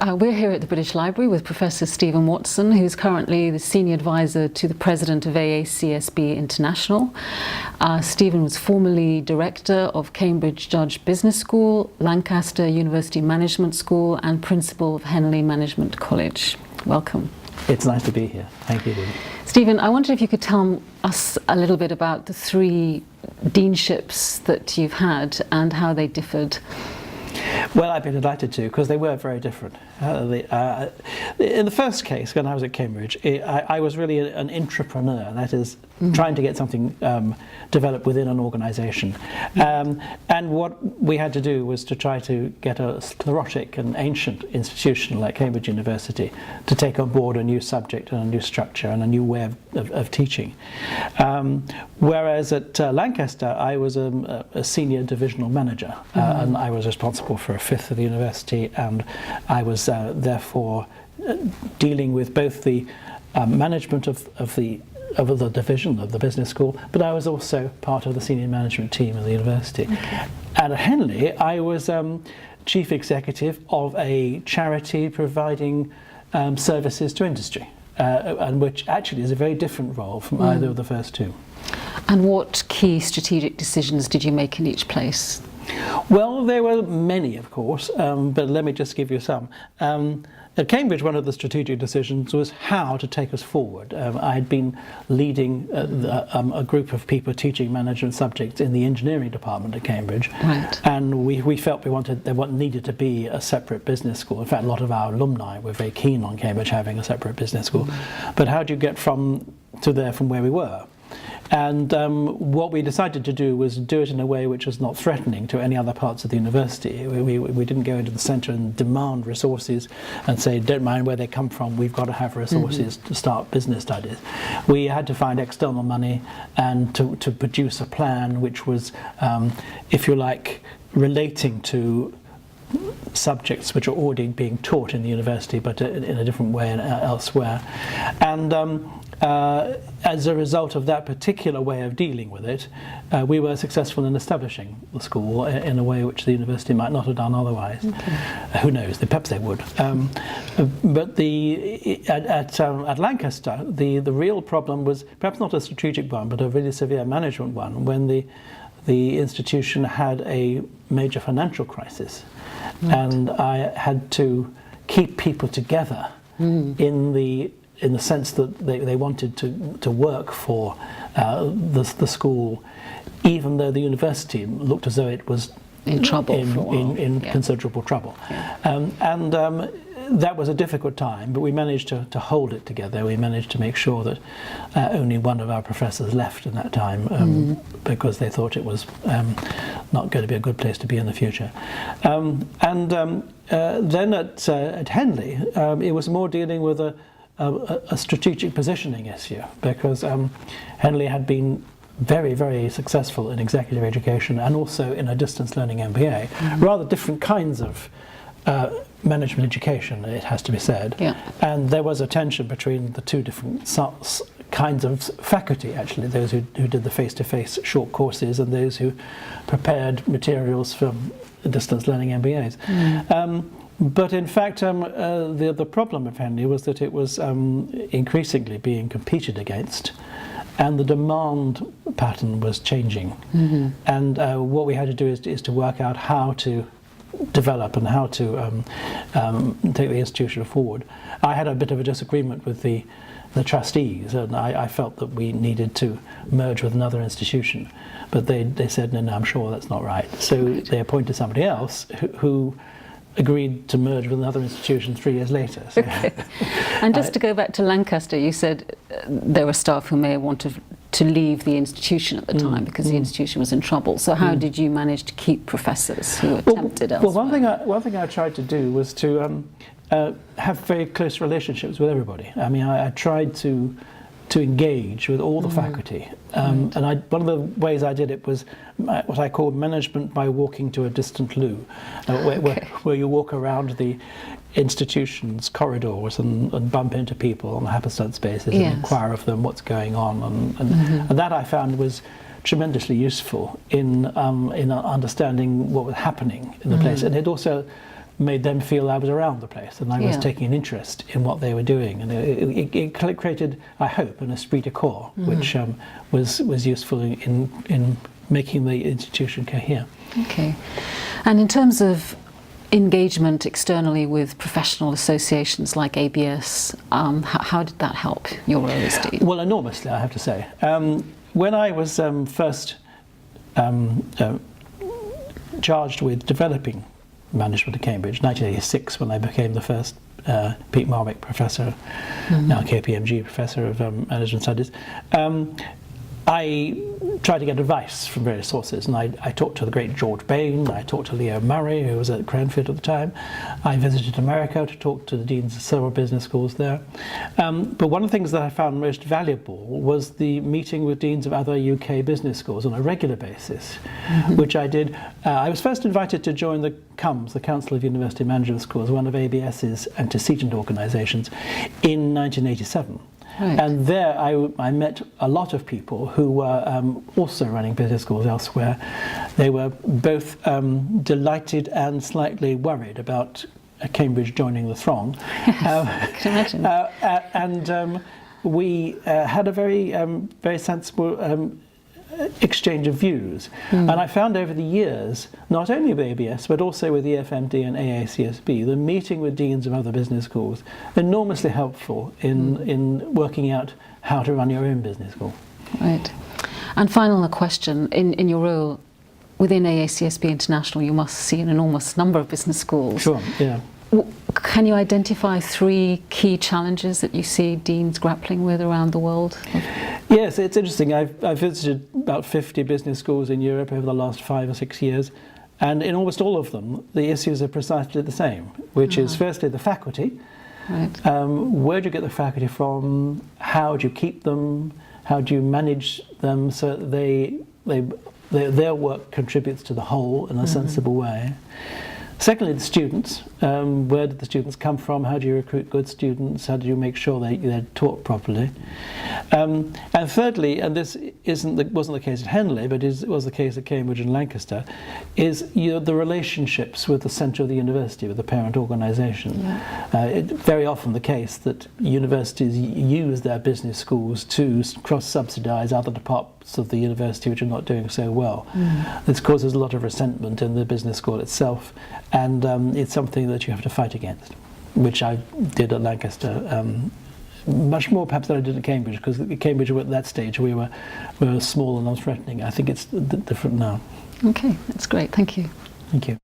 We're here at the British Library with Professor Stephen Watson, who's currently the Senior Advisor to the President of AACSB International. Stephen was formerly Director of Cambridge Judge Business School, Lancaster University Management School and Principal of Henley Management College. Welcome. It's nice to be here. Thank you, Davies. Stephen, I wondered if you could tell us a little bit about the three deanships that you've had and how they differed. Well, I'd be delighted to, because they were very different. In the first case, when I was at Cambridge, I was really an intrapreneur, that is, trying to get something developed within an organisation. And what we had to do was to try to get a sclerotic and ancient institution like Cambridge University to take on board a new subject and a new structure and a new way of teaching. Whereas at Lancaster, I was a senior divisional manager, and I was responsible for a fifth of the university, and I was therefore dealing with both the management of the division of the business school, but I was also part of the senior management team of the university. Okay. And at Henley, I was chief executive of a charity providing services to industry, and which actually is a very different role from either of the first two. And what key strategic decisions did you make in each place? Well, there were many, of course, but let me just give you some. At Cambridge, one of the strategic decisions was how to take us forward. I had been leading a group of people teaching management subjects in the engineering department at Cambridge, right. And we felt there needed to be a separate business school. In fact, a lot of our alumni were very keen on Cambridge having a separate business school. But how do you get from where we were? And what we decided to do was do it in a way which was not threatening to any other parts of the university. We didn't go into the centre and demand resources and say, don't mind where they come from, we've got to have resources to start business studies. We had to find external money and to produce a plan which was, if you like, relating to subjects which are already being taught in the university but in a different way elsewhere. And as a result of that particular way of dealing with it, we were successful in establishing the school in a way which the university might not have done otherwise. Okay. Who knows? Perhaps they would. But at Lancaster, the real problem was perhaps not a strategic one, but a really severe management one, when the institution had a major financial crisis. Right. And I had to keep people together in the sense that they wanted to work for the school, even though the university looked as though it was in trouble, in considerable trouble. Yeah. That was a difficult time, but we managed to hold it together. We managed to make sure that only one of our professors left in that time because they thought it was not going to be a good place to be in the future. Then at Henley, it was more dealing with a strategic positioning issue, because Henley had been very, very successful in executive education and also in a distance learning MBA, rather different kinds of management education, it has to be said. Yeah. And there was a tension between the two different kinds of faculty, actually, those who did the face-to-face short courses and those who prepared materials for distance learning MBAs. But in fact, the problem of Henley was that it was increasingly being competed against, and the demand pattern was changing. And what we had to do is to work out how to develop and how to take the institution forward. I had a bit of a disagreement with the trustees, and I felt that we needed to merge with another institution, but they said, no, I'm sure that's not right. So they appointed somebody else who agreed to merge with another institution 3 years later. So. Okay. And just to go back to Lancaster, you said there were staff who may have wanted to leave the institution at the time because the institution was in trouble. So how did you manage to keep professors who were tempted elsewhere? Well, one thing I tried to do was to have very close relationships with everybody. I mean, I tried to engage with all the faculty. And one of the ways I did it was what I called management by walking to a distant loo, where you walk around the institution's corridors and bump into people on happenstance basis and inquire of them what's going on. And that I found was tremendously useful in understanding what was happening in the place. And it also made them feel I was around the place and I was taking an interest in what they were doing, and it created, I hope, an esprit de corps, which was useful in making the institution cohere. Okay, and in terms of engagement externally with professional associations like ABS, how did that help your role as dean? Well, enormously, I have to say. When I was first charged with developing management at Cambridge, 1986, when I became the first Pete Marwick Professor, now KPMG Professor of Management Studies, I tried to get advice from various sources, and I talked to the great George Bain, I talked to Leo Murray, who was at Cranfield at the time. I visited America to talk to the deans of several business schools there. But one of the things that I found most valuable was the meeting with deans of other UK business schools on a regular basis, which I did. I was first invited to join the CUMS, the Council of University Management Schools, one of ABS's antecedent organisations, in 1987. Right. And there I met a lot of people who were also running business schools elsewhere. They were both delighted and slightly worried about Cambridge joining the throng. I can imagine. And we had a very sensible exchange of views. And I found over the years, not only with ABS, but also with EFMD and AACSB, the meeting with deans of other business schools, enormously helpful in working out how to run your own business school. Right. And final question, in your role within AACSB International, you must see an enormous number of business schools. Sure, yeah. Can you identify 3 key challenges that you see deans grappling with around the world? Yes, it's interesting. I've visited about 50 business schools in Europe over the last 5 or 6 years, and in almost all of them, the issues are precisely the same, which is firstly the faculty. Right. Where do you get the faculty from? How do you keep them? How do you manage them so that their work contributes to the whole in a sensible way? Secondly, the students. Where did the students come from? How do you recruit good students? How do you make sure they're taught properly? And thirdly, and this wasn't the case at Henley, but was the case at Cambridge and Lancaster, is the relationships with the centre of the university, with the parent organisation. Yeah. It's very often the case that universities use their business schools to cross-subsidise other departments of the university which are not doing so well. This causes a lot of resentment in the business school itself, and it's something that you have to fight against, which I did at Lancaster, much more perhaps than I did at Cambridge, because at Cambridge at that stage we were small and non-threatening. I think it's different now. Okay, that's great. Thank you. Thank you.